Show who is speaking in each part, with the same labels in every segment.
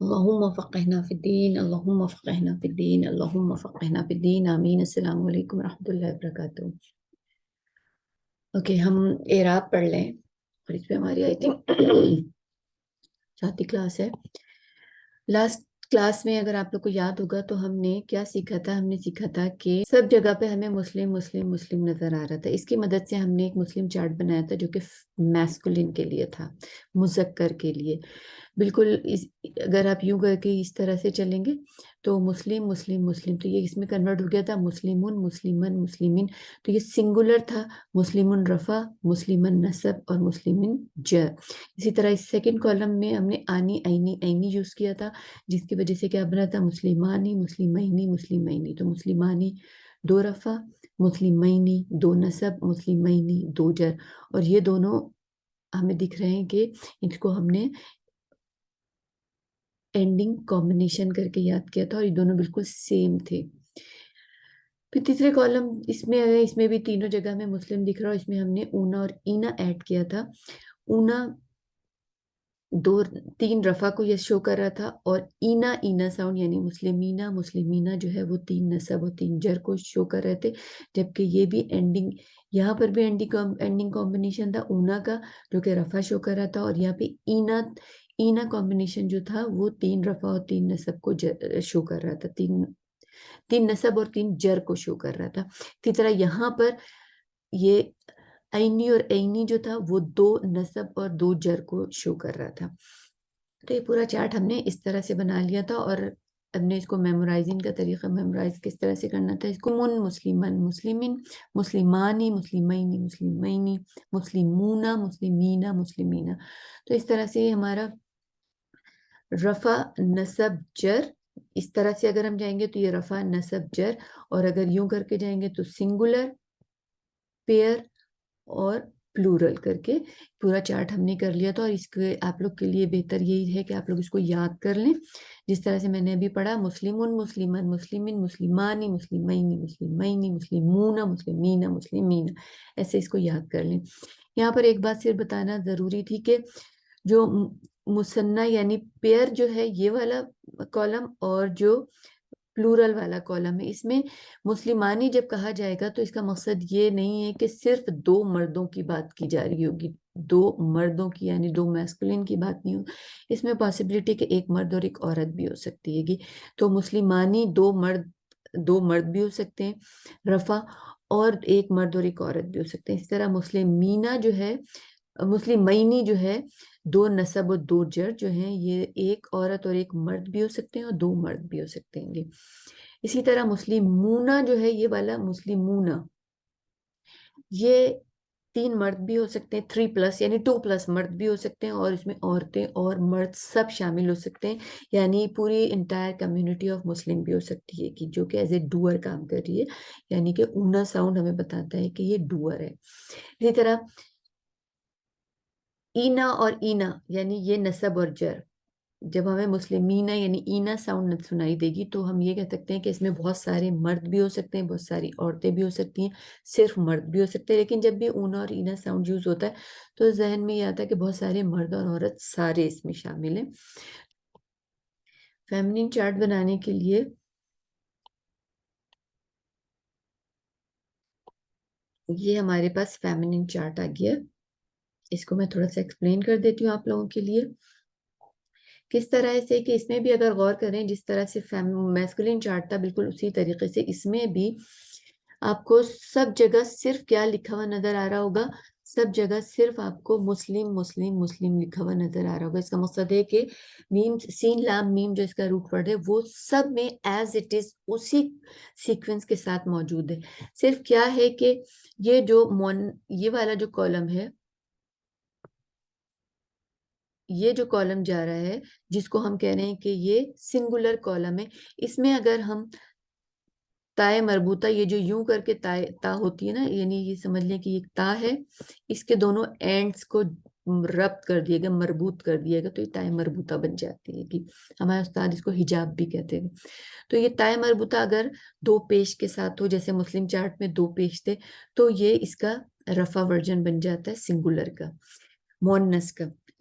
Speaker 1: اللهم فقهنا في الدين اللهم فقهنا في الدين اللهم فقهنا في الدين آمین. السلام علیکم ورحمۃ اللہ وبرکاتہ. اوکے، ہم اعراب پڑھ لیں اور اس پہ ہماری آئی تھنک چوتھی کلاس ہے. لاسٹ کلاس میں اگر آپ لوگ کو یاد ہوگا تو ہم نے کیا سیکھا تھا؟ ہم نے سیکھا تھا کہ سب جگہ پہ ہمیں مسلم مسلم مسلم نظر آ رہا تھا. اس کی مدد سے ہم نے ایک مسلم چارٹ بنایا تھا جو کہ میسکولین کے لیے تھا، مذکر کے لیے. بالکل اگر آپ یوں کر کے اس طرح سے چلیں گے تو مسلم مسلم مسلم، تو یہ اس میں کنورٹ ہو گیا تھا مسلمون مسلمن مسلمین. تو یہ سنگولر تھا، مسلمون رفع مسلمن نصب اور مسلمین جر. اسی طرح اس سیکنڈ کالم میں ہم نے آنی عینی عینی یوز کیا تھا، جس کی وجہ سے کیا بنا تھا؟ مسلمانی مسلمینی مسلمینی. تو مسلمانی دو رفع، مسلمینی دو نصب، مسلمینی دو جر. اور یہ دونوں ہمیں دکھ رہے ہیں کہ اس کو ہم نے اینڈنگ کمبینیشن کر کے یاد کیا تھا اور یہ دونوں بالکل سیم تھے. پھر تیسرے کالم اس میں بھی تینوں جگہ میں مسلم دکھ رہا، اور اس میں ہم نے اونا اور اینا ایڈ کیا تھا. اونا تین رفع کو یہ شو کر رہا تھا، اور اینا اینا ساؤنڈ یعنی مسلمینہ مسلمینہ جو ہے وہ تین نصب اور تین جر کو شو کر رہے تھے. جبکہ یہ بھی اینڈنگ، یہاں پر بھی اینڈنگ کمبینیشن تھا اونا کا جو کہ رفع شو کر رہا تھا، اور یہاں پہ اینا کمبینیشن جو تھا وہ تین رفع اور تین نصب کو شو کر رہا تھا، تین نصب اور تین جر کو شو کر رہا تھا. اسی طرح یہاں پر یہ عینی اور عینی جو تھا وہ دو نصب اور دو جر کو شو کر رہا تھا. تو یہ پورا چارٹ ہم نے اس طرح سے بنا لیا تھا، اور اب نے اس کو میمورائزنگ کا طریقہ میمورائز کس طرح سے کرنا تھا. اس کو مسلمن مسلمین مسلمانی مسلمینی مسلمینی مسلمون مسلمین مسلمین. تو اس طرح سے ہمارا رفع نصب جر، اس طرح سے اگر ہم جائیں گے تو یہ رفع نصب جر، اور اگر یوں کر کے جائیں گے تو سنگولر پیئر اور پلورل کر کے پورا چارٹ ہم نے کر لیا تھا. اور اس کے آپ لوگ کے لیے بہتر یہی ہے کہ آپ لوگ اس کو یاد کر لیں جس طرح سے میں نے ابھی پڑھا، مسلمون مسلمن مسلمین مسلمانی مسلمینی مسلمینی مسلمون مسلمین مسلمین، ایسے اس کو یاد کر لیں. یہاں پر ایک بات صرف بتانا ضروری تھی کہ جو مثنیٰ یعنی پیئر جو ہے یہ والا کالم اور جو پلورل والا کالم ہے، اس میں مسلمانی جب کہا جائے گا تو اس کا مقصد یہ نہیں ہے کہ صرف دو مردوں کی بات کی جا رہی ہوگی، دو مردوں کی یعنی دو میسکولین کی بات نہیں ہو. اس میں پاسبلٹی کہ ایک مرد اور ایک عورت بھی ہو سکتی ہے گی. تو مسلمانی دو مرد بھی ہو سکتے ہیں رفع، اور ایک مرد اور ایک عورت بھی ہو سکتے ہیں. اس طرح مسلمینہ جو ہے، مسلمینی جو ہے، دو نصب اور دو جر جو ہیں یہ ایک عورت اور ایک مرد بھی ہو سکتے ہیں اور دو مرد بھی ہو سکتے ہیں. اسی طرح مسلمونہ جو ہے، یہ والا مسلمونہ، یہ تین مرد بھی ہو سکتے ہیں، 3+ یعنی 2+ مرد بھی ہو سکتے ہیں، اور اس میں عورتیں اور مرد سب شامل ہو سکتے ہیں. یعنی پوری انٹائر کمیونٹی آف مسلم بھی ہو سکتی ہے کہ جو کہ ایز اے ڈوئر کام کر رہی ہے، یعنی کہ اونا ساؤنڈ ہمیں بتاتا ہے کہ یہ ڈوئر ہے. اسی طرح اینا اور اینا یعنی یہ نصب اور جر، جب ہمیں مسلمینہ یعنی اینا ساؤنڈ سنائی دے گی تو ہم یہ کہہ سکتے ہیں کہ اس میں بہت سارے مرد بھی ہو سکتے ہیں، بہت ساری عورتیں بھی ہو سکتی ہیں، صرف مرد بھی ہو سکتے ہیں. لیکن جب بھی اونا اور اینا ساؤنڈ یوز ہوتا ہے تو ذہن میں یہ آتا ہے کہ بہت سارے مرد اور عورت سارے اس میں شامل ہیں. فیمنین چارٹ بنانے کے لیے یہ ہمارے پاس فیمنین چارٹ آ گیا. اس کو میں تھوڑا سا ایکسپلین کر دیتی ہوں آپ لوگوں کے لیے کس طرح سے، کہ اس میں بھی اگر غور کریں جس طرح سے میسکولین چارٹ تھا بالکل اسی طریقے سے اس میں بھی آپ کو سب جگہ صرف کیا لکھا ہوا نظر آ رہا ہوگا؟ سب جگہ صرف آپ کو مسلم مسلم مسلم لکھا ہوا نظر آ رہا ہوگا. اس کا مقصد ہے کہ میم سین لام میم جو اس کا روٹ ورڈ ہے وہ سب میں ایز اٹ از اسی سیکوینس کے ساتھ موجود ہے. صرف کیا ہے کہ یہ والا جو کالم ہے، یہ جو کالم جا رہا ہے جس کو ہم کہہ رہے ہیں کہ یہ سنگولر کالم ہے، اس میں اگر ہم تائے مربوطہ، یہ جو یوں کر کے تا ہوتی ہے نا، یعنی یہ سمجھ لیں کہ یہ تا ہے، اس کے دونوں اینڈز کو ربط کر دیا گیا، مربوط کر دیا گیا، تو یہ تائے مربوطہ بن جاتی ہے کہ ہمارے استاد اس کو حجاب بھی کہتے ہیں. تو یہ تائے مربوطہ اگر دو پیش کے ساتھ ہو، جیسے مسلم چارٹ میں دو پیش تھے، تو یہ اس کا رفع ورژن بن جاتا ہے سنگولر کا، مؤنث کا.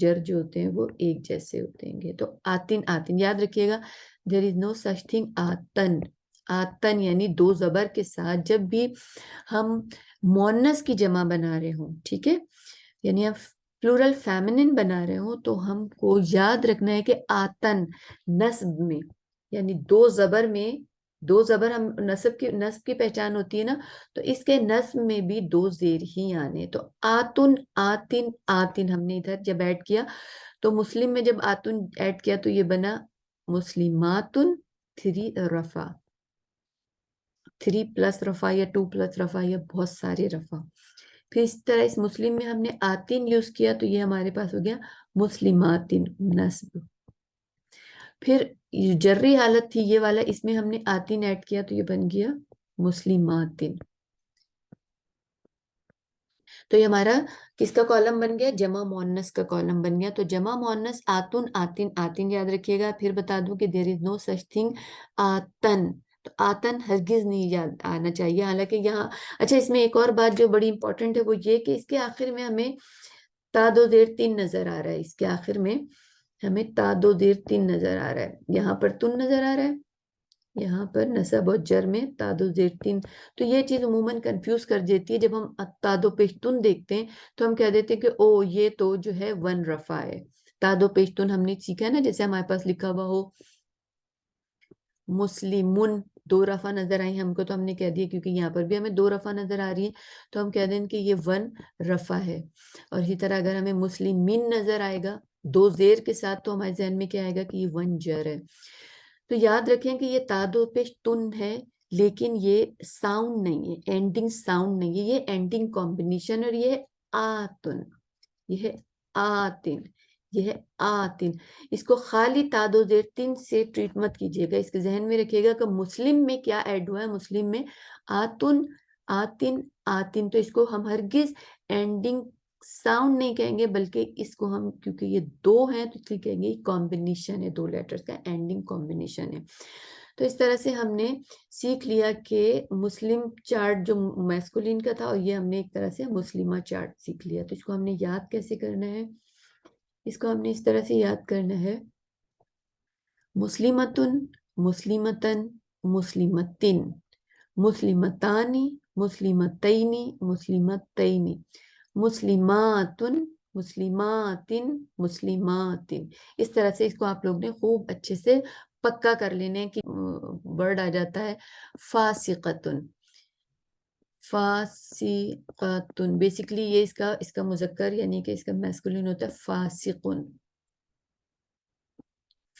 Speaker 1: جر جو ہوتے ہیں وہ ایک جیسے ہوتے ہیں. تو آتن آتن یاد رکھیے گا, دیر از نو سچ تھنگ آتن. آتن یعنی دو زبر کے ساتھ جب بھی ہم مونس کی جمع بنا رہے ہوں, ٹھیک ہے, یعنی ہم پلورل فیمنن بنا رہے ہوں, تو ہم کو یاد رکھنا ہے کہ آتن نصب میں, یعنی دو زبر میں, دو زبر ہم نصب کی پہچان ہوتی ہے نا, تو اس کے نصب میں بھی دو زیر ہی آنے. تو آتن آتن آتن ہم نے ادھر جب ایڈ کیا, تو مسلم میں جب آتن ایڈ کیا تو یہ بنا مسلماتن 3 رفع, 3 پلس رفع یا 2 پلس رفع یا بہت سارے رفع. پھر اس طرح اس مسلم میں ہم نے آتن یوز کیا تو یہ ہمارے پاس ہو گیا مسلماتن نصب. پھر جرری حالت تھی یہ والا, اس میں ہم نے آتن ایڈ کیا تو یہ بن گیا مسلماتن. تو یہ ہمارا کس کا کالم بن گیا, جمع مؤنث کا کالم بن گیا. تو جمع مؤنث آتن آتن آتن یاد رکھیے گا. پھر بتا دوں کہ دیر از نو سچ تھنگ آتن. تو آتن ہرگز نہیں یاد آنا چاہیے, حالانکہ یہاں اچھا اس میں ایک اور بات جو بڑی امپورٹنٹ ہے وہ یہ کہ اس کے آخر میں ہمیں تا دو زیر تین نظر آ رہا ہے. اس کے آخر میں ہمیں تا دو زیر تین نظر آ رہا ہے. یہاں پر تن نظر آ رہا ہے, یہاں پر نصب اور جر میں تا دو زیر تین. تو یہ چیز عموماً کنفیوز کر دیتی ہے. جب ہم تا دو پیش تن دیکھتے ہیں تو ہم کہہ دیتے ہیں کہ او یہ تو جو ہے 1 رفع ہے. تا دو پیش تن ہم نے سیکھا ہے نا, جیسے ہمارے پاس لکھا ہوا ہو مسلمن 2 رفع نظر آئی ہم کو, تو ہم نے کہہ دیا کیونکہ یہاں پر بھی ہمیں 2 رفع نظر آ رہی ہے تو ہم کہہ دیں کہ یہ 1 رفع ہے. اور اسی طرح اگر ہمیں مسلمین نظر آئے گا 2 زیر کے ساتھ تو ہمارے ذہن میں کیا آئے گا کہ یہ 1 جر ہے. تو یاد رکھیں کہ یہ تا دو پیش تن ہے لیکن یہ ساؤنڈ نہیں ہے, اینڈنگ ساؤنڈ نہیں ہے, یہ اینڈنگ کمبینیشن. اور یہ ہے آتن, یہ ہے آتن, یہ ہے آتن. اس کو خالی تا دو زیر تین سے ٹریٹ مت کیجیے گا, اس کے ذہن میں رکھیے گا کہ مسلم میں کیا ایڈ ہوا ہے. مسلم میں آتن آتن آتن. تو اس کو ہم ہرگز اینڈنگ ساؤنڈ نہیں کہیں گے, بلکہ اس کو ہم کیونکہ یہ 2 ہیں تو اس لیے کہیں گے یہ کمبینیشن ہے, 2 لیٹرز کا اینڈنگ کمبینیشن ہے. تو اس طرح سے ہم نے سیکھ لیا کہ مسلم چارٹ جو میسکولین کا تھا, اور یہ ہم نے ایک طرح سے مسلمہ چارٹ سیکھ لیا. تو اس کو ہم نے یاد کیسے کرنا ہے, اس کو ہم نے اس طرح سے یاد کرنا ہے مسلمتن مسلمتن مسلمتن مسلمتانی مسلمتینی مسلمتینی مسلماتن مسلماتن مسلماتن. اس طرح سے اس کو آپ لوگ نے خوب اچھے سے پکا کر لینے کہ ورڈ آ جاتا ہے فاسقتن. فاسقتن بیسیکلی یہ اس کا مذکر یعنی کہ اس کا میسکولین ہوتا ہے فاسقن.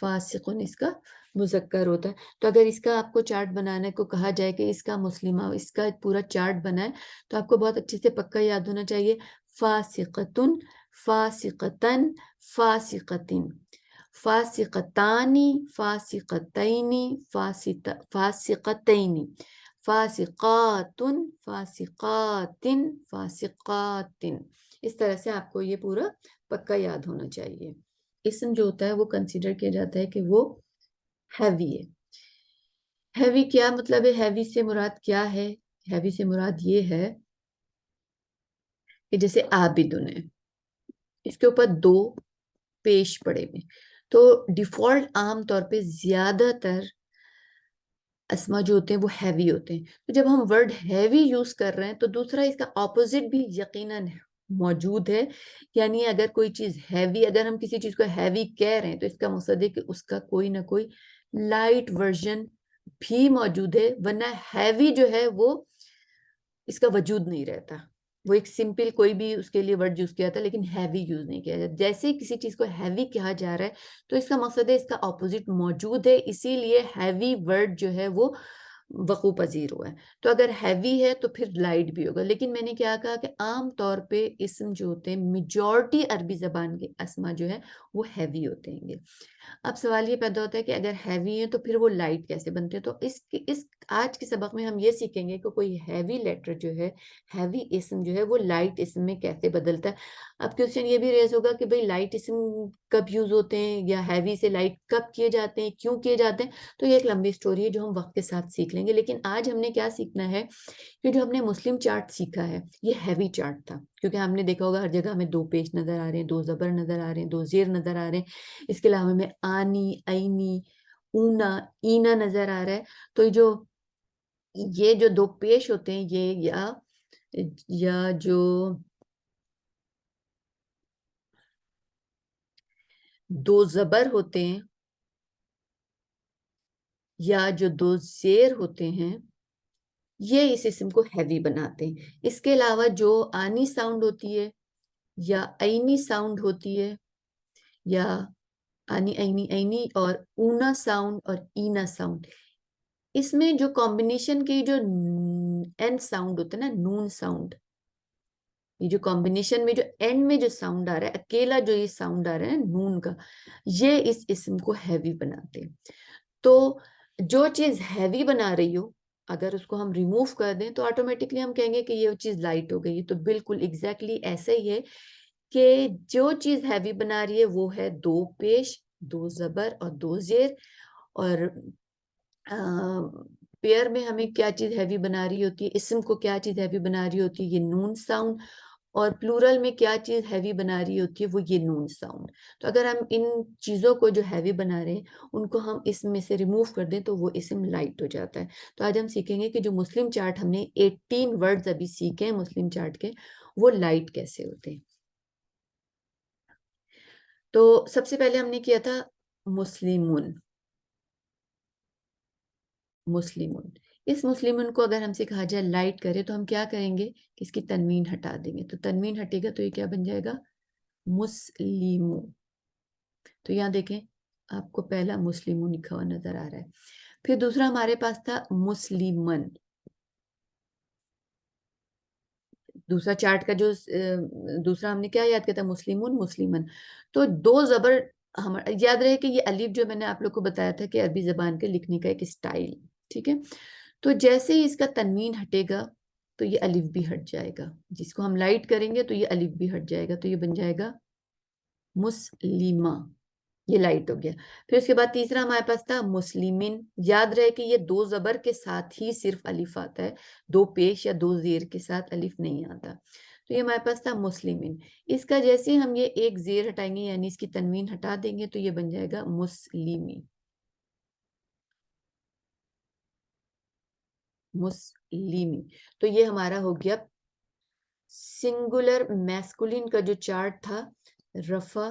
Speaker 1: فاسقن اس کا مذکر ہوتا ہے. تو اگر اس کا آپ کو چارٹ بنانے کو کہا جائے کہ اس کا مسلمہ اس کا پورا چارٹ بنائے تو آپ کو بہت اچھے سے پکا یاد ہونا چاہیے فاسقتن فاسقتن فاسقتن فاسقتانی فاسقتینی فاسقتینی فاسقاتن فاسقاتن فاسقاتن. اس طرح سے آپ کو یہ پورا پکا یاد ہونا چاہیے. اسم جو ہوتا ہے وہ کنسیڈر کیا جاتا ہے کہ وہ ہیوی ہے. ہیوی کیا مطلب ہے, ہیوی سے مراد کیا ہے, ہیوی سے مراد یہ ہے کہ جیسے عابدن ہے, اس کے اوپر 2 پیش پڑے ہوئے, تو ڈیفالٹ عام طور پہ زیادہ تر اسما جو ہوتے ہیں وہ ہیوی ہوتے ہیں. تو جب ہم ورڈ ہیوی یوز کر رہے ہیں تو دوسرا اس کا اپوزٹ بھی یقیناً موجود ہے. یعنی اگر کوئی چیز ہیوی, اگر ہم کسی چیز کو ہیوی کہہ رہے ہیں تو اس کا مقصد ہے کہ اس کا کوئی نہ کوئی لائٹ ورژن بھی موجود ہے, ورنہ ہیوی جو ہے وہ اس کا وجود نہیں رہتا. وہ ایک سمپل کوئی بھی اس کے لیے ورڈ یوز کیا تھا لیکن ہیوی یوز نہیں کیا جاتا. جیسے ہی کسی چیز کو ہیوی کہا جا رہا ہے تو اس کا مقصد ہے اس کا اپوزٹ موجود ہے, اسی لیے ہیوی ورڈ جو ہے وہ وقوع پذیر ہوا ہے. تو اگر ہیوی ہے تو پھر لائٹ بھی ہوگا. لیکن میں نے کیا کہا کہ عام طور پہ اسم جو ہوتے ہیں میجورٹی عربی زبان کے اسما جو ہے وہ ہیوی ہوتے ہیں گے. اب سوال یہ پیدا ہوتا ہے کہ اگر ہیوی ہیں تو پھر وہ لائٹ کیسے بنتے ہیں. تو اس آج کے سبق میں ہم یہ سیکھیں گے کہ کوئی ہیوی لیٹر جو ہے, ہیوی اسم جو ہے وہ لائٹ اسم میں کیسے بدلتا ہے. اب کوشچن یہ بھی ریز ہوگا کہ بھئی لائٹ اسم کب یوز ہوتے ہیں یا ہیوی سے لائٹ کب کیے جاتے ہیں, کیوں کیے جاتے ہیں, تو یہ ایک لمبی سٹوری ہے جو ہم وقت کے ساتھ سیکھ لیں گے. لیکن آج ہم نے کیا سیکھنا ہے کہ جو ہم نے مسلم چارٹ سیکھا ہے یہ ہیوی چارٹ تھا, کیونکہ ہم نے دیکھا ہوگا ہر جگہ ہمیں 2 پیش نظر آ رہے ہیں, 2 زبر نظر آ رہے ہیں, 2 زیر نظر آ رہے ہیں. اس کے علاوہ ہمیں آنی, اینی, اونا, اینا نظر آ رہا ہے. تو یہ جو 2 پیش ہوتے ہیں یہ یا جو 2 زبر ہوتے ہیں یا جو 2 زیر ہوتے ہیں یہ اس اسم کو ہیوی بناتے ہیں. اس کے علاوہ جو آنی ساؤنڈ ہوتی ہے یا اینی ساؤنڈ ہوتی ہے یا آنی اینی اینی اور اونا ساؤنڈ اور اینا ساؤنڈ, اس میں جو کمبینیشن کی جو این ساؤنڈ ہوتا ہے نا, نون ساؤنڈ, یہ جو کمبینیشن میں جو اینڈ میں جو ساؤنڈ آ رہا ہے, اکیلا جو یہ ساؤنڈ آ رہا ہے نون کا, یہ اس اسم کو ہیوی بناتے ہیں. تو جو چیز ہیوی بنا رہی ہو اگر اس کو ہم ریموو کر دیں تو آٹومیٹکلی ہم کہیں گے کہ یہ چیز لائٹ ہو گئی. تو بالکل ایگزیکٹلی ایسے ہی ہے کہ جو چیز ہیوی بنا رہی ہے وہ ہے 2 پیش, 2 زبر اور 2 زیر. اور پیئر میں ہمیں کیا چیز ہیوی بنا رہی ہوتی ہے, اسم کو کیا چیز ہیوی بنا رہی ہوتی ہے, یہ نون ساؤنڈ. اور پلورل میں کیا چیز ہیوی بنا رہی ہوتی ہے وہ یہ نون ساؤنڈ. تو اگر ہم ان چیزوں کو جو ہیوی بنا رہے ہیں ان کو ہم اسم میں سے ریموو کر دیں تو وہ اسم لائٹ ہو جاتا ہے. تو آج ہم سیکھیں گے کہ جو مسلم چارٹ ہم نے 18 ورڈز ابھی سیکھے ہیں مسلم چارٹ کے, وہ لائٹ کیسے ہوتے ہیں. تو سب سے پہلے ہم نے کیا تھا مسلمون. مسلمون, اس مسلمون کو اگر ہم سے کہا جائے لائٹ کرے تو ہم کیا کریں گے کہ اس کی تنوین ہٹا دیں گے. تو تنوین ہٹے گا تو یہ کیا بن جائے گا, مسلمو. تو یہاں دیکھیں آپ کو پہلا مسلمو لکھا ہوا نظر آ رہا ہے. پھر دوسرا ہمارے پاس تھا مسلمن. دوسرا چارٹ کا جو دوسرا ہم نے کیا یاد کیا تھا, مسلمون, مسلمن. تو 2 زبر یاد رہے کہ یہ الف جو میں نے آپ لوگ کو بتایا تھا کہ عربی زبان کے لکھنے کا ایک اسٹائل, ٹھیک ہے. تو جیسے ہی اس کا تنوین ہٹے گا تو یہ الف بھی ہٹ جائے گا, جس کو ہم لائٹ کریں گے تو یہ الف بھی ہٹ جائے گا, تو یہ بن جائے گا مسلمہ, یہ لائٹ ہو گیا. پھر اس کے بعد تیسرا ہمارے پاس تھا مسلمین. یاد رہے کہ یہ 2 زبر کے ساتھ ہی صرف الف آتا ہے, 2 پیش یا 2 زیر کے ساتھ الف نہیں آتا. تو یہ ہمارے پاس تھا مسلمین. اس کا جیسے ہم یہ ایک زیر ہٹائیں گے یعنی اس کی تنوین ہٹا دیں گے تو یہ بن جائے گا مسلمی. مسلمی. تو یہ ہمارا ہو گیا سنگولر میسکولین کا جو چارٹ تھا رفع,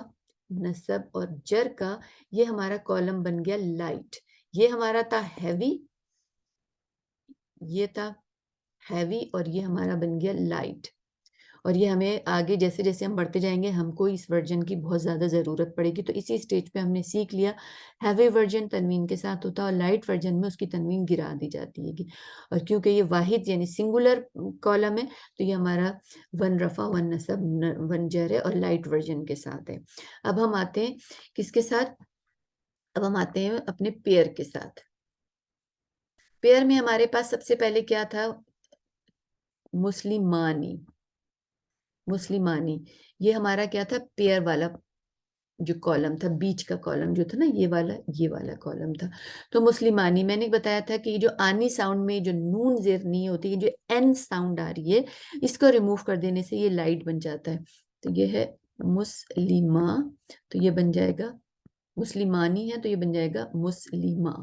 Speaker 1: نصب اور جر کا, یہ ہمارا کالم بن گیا لائٹ. یہ ہمارا تھا ہیوی, یہ تھا ہیوی, اور یہ ہمارا بن گیا لائٹ. اور یہ ہمیں آگے جیسے جیسے ہم بڑھتے جائیں گے ہم کو اس ورژن کی بہت زیادہ ضرورت پڑے گی. تو اسی سٹیج پہ ہم نے سیکھ لیا ہیوی ورژن تنوین کے ساتھ ہوتا ہے اور لائٹ ورژن میں اس کی تنوین گرا دی جاتی ہے. اور کیونکہ یہ واحد یعنی سنگولر کالم ہے تو یہ ہمارا 1 رفع 1 نصب 1 جر ہے اور لائٹ ورژن کے ساتھ ہے. اب ہم آتے ہیں کس کے ساتھ, اب ہم آتے ہیں اپنے پیئر کے ساتھ. پیئر میں ہمارے پاس سب سے پہلے کیا تھا, مسلمانی. مسلمانی یہ ہمارا کیا تھا, پیئر والا جو کالم تھا, بیچ کا کالم جو تھا نا, یہ والا کالم تھا. تو مسلمانی میں نے بتایا تھا کہ جو آنی ساؤنڈ میں جو نون زیر نہیں ہوتی, جو این ساؤنڈ آ رہی ہے, اس کو ریموو کر دینے سے یہ لائٹ بن جاتا ہے. تو یہ ہے مسلمہ, تو یہ بن جائے گا مسلمانی ہے تو یہ بن جائے گا مسلمہ.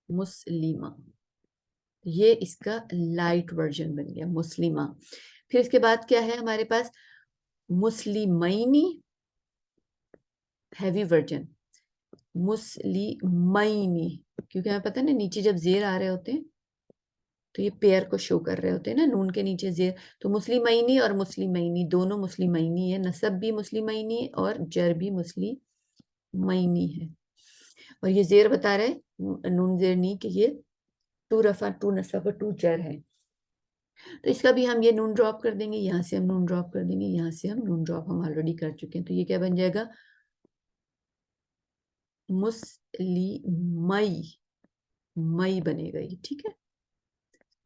Speaker 1: مسلمہ, یہ اس کا لائٹ ورژن بن گیا مسلمہ. پھر اس کے بعد کیا ہے ہمارے پاس, مسلمینی ہیوی ورژن, مسلمینی, کیونکہ ہمیں پتہ ہے نا نیچے جب زیر آ رہے ہوتے ہیں تو یہ پیئر کو شو کر رہے ہوتے ہیں نا, نون کے نیچے زیر. تو مسلمینی اور مسلمینی دونوں مسلمینی ہے, نصب بھی مسلمینی اور جر بھی مسلمینی ہے. اور یہ زیر بتا رہے نون زیر نہیں کہ یہ 2 رفع 2 نصب اور 2 جر ہے. تو اس کا بھی ہم یہ نون ڈراپ کر دیں گے, یہاں سے ہم نون ڈراپ کر دیں گے, یہاں سے ہم نون ڈراپ ہم آلریڈی کر چکے ہیں. تو یہ کیا بن جائے گا, مسلمئی, مئی بنے گا یہ, ٹھیک ہے.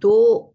Speaker 1: 2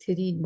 Speaker 1: 3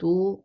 Speaker 1: 2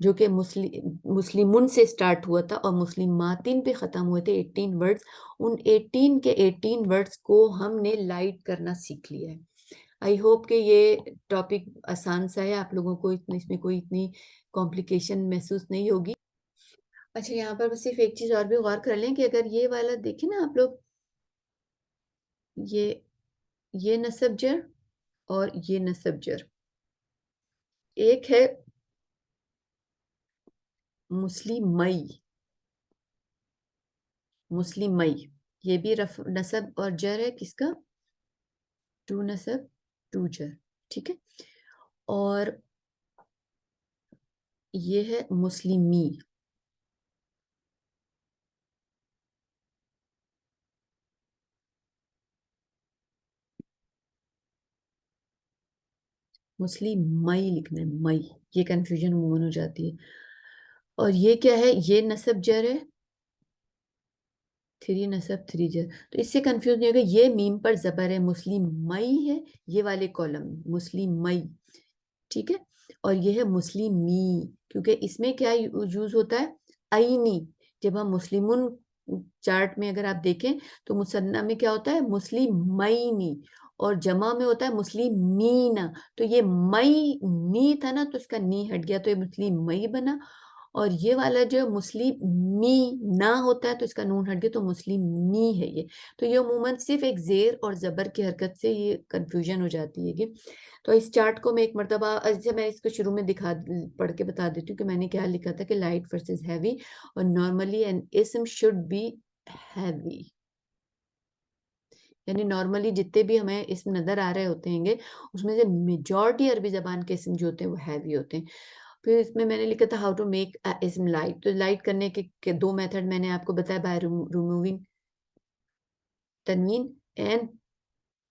Speaker 1: جو کہ مسلمون سے سٹارٹ ہوا تھا اور مسلماتین پہ ختم ہوئے تھے 18 ورڈز. ان 18 کے 18 ورڈز کو ہم نے لائٹ کرنا سیکھ لیا ہے. آئی ہوپ کہ یہ ٹاپک آسان سا ہے، آپ لوگوں کو اس میں کوئی اتنی کمپلیکیشن محسوس نہیں ہوگی. اچھا یہاں پر بس صرف ایک چیز اور بھی غور کر لیں کہ اگر یہ والا دیکھیں نا آپ لوگ، یہ نصب جر اور یہ نصب جر، ایک ہے مسلمئی، مسلمئی، یہ بھی نصب اور جر ہے کس کا؟ ٹو نصب ٹو جر، ٹھیک ہے. اور یہ ہے مسلمی، مسلمئی لکھنا ہے، مئی، یہ کنفیوژن عموماً ہو جاتی ہے. اور یہ کیا ہے؟ یہ نصب جر ہے، 3 نصب 3 جر، تو اس سے کنفیوز نہیں ہوگا. یہ میم پر زبر ہے، مسلمئی ہے یہ والے کالم، مسلمئی، ٹھیک ہے. اور یہ ہے مسلمی، کیونکہ اس میں کیا یوز ہوتا ہے؟ آئینی. جب ہم مسلمون چارٹ میں اگر آپ دیکھیں تو مثنیٰ میں کیا ہوتا ہے؟ مسلمینی، اور جمع میں ہوتا ہے مسلمین. تو یہ مئی نی تھا نا، تو اس کا نی ہٹ گیا تو یہ مسلمئی بنا. اور یہ والا جو مسلمی نہ ہوتا ہے تو اس کا نون ہٹ گیا تو مسلمی ہے یہ. تو یہ عموماً صرف ایک زیر اور زبر کی حرکت سے یہ کنفیوژن ہو جاتی ہے. تو اس چارٹ کو میں ایک مرتبہ، جیسے میں اس کو شروع میں پڑھ کے بتا دیتی ہوں کہ میں نے کیا لکھا تھا کہ لائٹ ورسز ہیوی، اور نارملی این اسم شوڈ بی ہیوی. یعنی نارملی جتنے بھی ہمیں اسم نظر آ رہے ہوتے ہیں گے اس میں سے میجورٹی عربی زبان کے اسم جو ہوتے ہیں وہ ہیوی ہوتے ہیں. پھر اس میں نے لکھا تھا ہاؤ ٹو میک اسم لائٹ. تو لائٹ کرنے کے 2 میتھڈ میں نے آپ کو بتایا، بائی ریموونگ تنوین اینڈ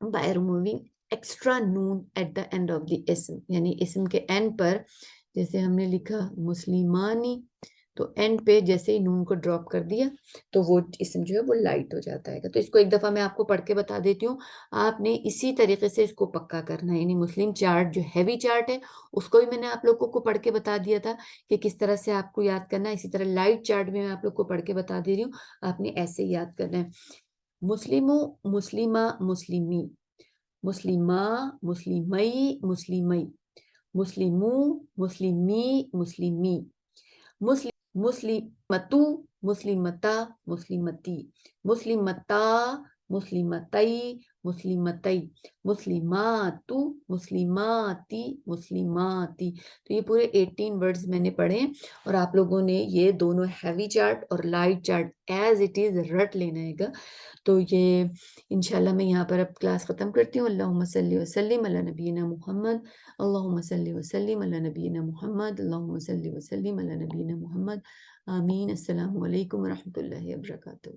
Speaker 1: بائی ریموونگ ایکسٹرا نون at the end of the اسم. یعنی اسم کے اینڈ پر جیسے ہم نے لکھا مسلمانی، تو اینڈ پہ جیسے ہی نون کو ڈراپ کر دیا تو وہ اسم جو ہے وہ لائٹ ہو جاتا ہے. تو اس کو ایک دفعہ میں آپ کو پڑھ کے بتا دیتی ہوں، آپ نے اسی طریقے سے اس کو پکا کرنا ہے. یعنی مسلم چارٹ جو ہیوی چارٹ ہے اس کو بھی میں نے آپ لوگوں کو پڑھ کے بتا دیا تھا کہ کس طرح سے آپ کو یاد کرنا ہے. اسی طرح لائٹ چارٹ بھی میں آپ لوگ کو پڑھ کے بتا دے رہی ہوں، آپ نے ایسے ہی یاد کرنا ہے. مسلمو، مسلمہ، مسلمی، مسلمہ، مسلمئی، مسلمئی، مسلمو، مسلمی، مسلمی، مسلمتو، مسلمتا، مسلمتی، مسلمتا، مسلمتئی، مسلمتئی، مسلماتو، مسلماتی، مسلماتی. تو یہ پورے 18 ورڈز میں نے پڑھے ہیں، اور آپ لوگوں نے یہ دونوں ہیوی چارٹ اور light chart as it is رٹ لینا ہے گا. تو یہ انشاءاللہ میں یہاں پر اب کلاس ختم کرتی ہوں. اللہم صلی وسلم علی نبینا محمد، اللہم صلی وسلم علی نبینا محمد، اللہم صلی وسلم علی نبینا محمد. آمین. السلام علیکم ورحمۃ اللہ وبرکاتہ.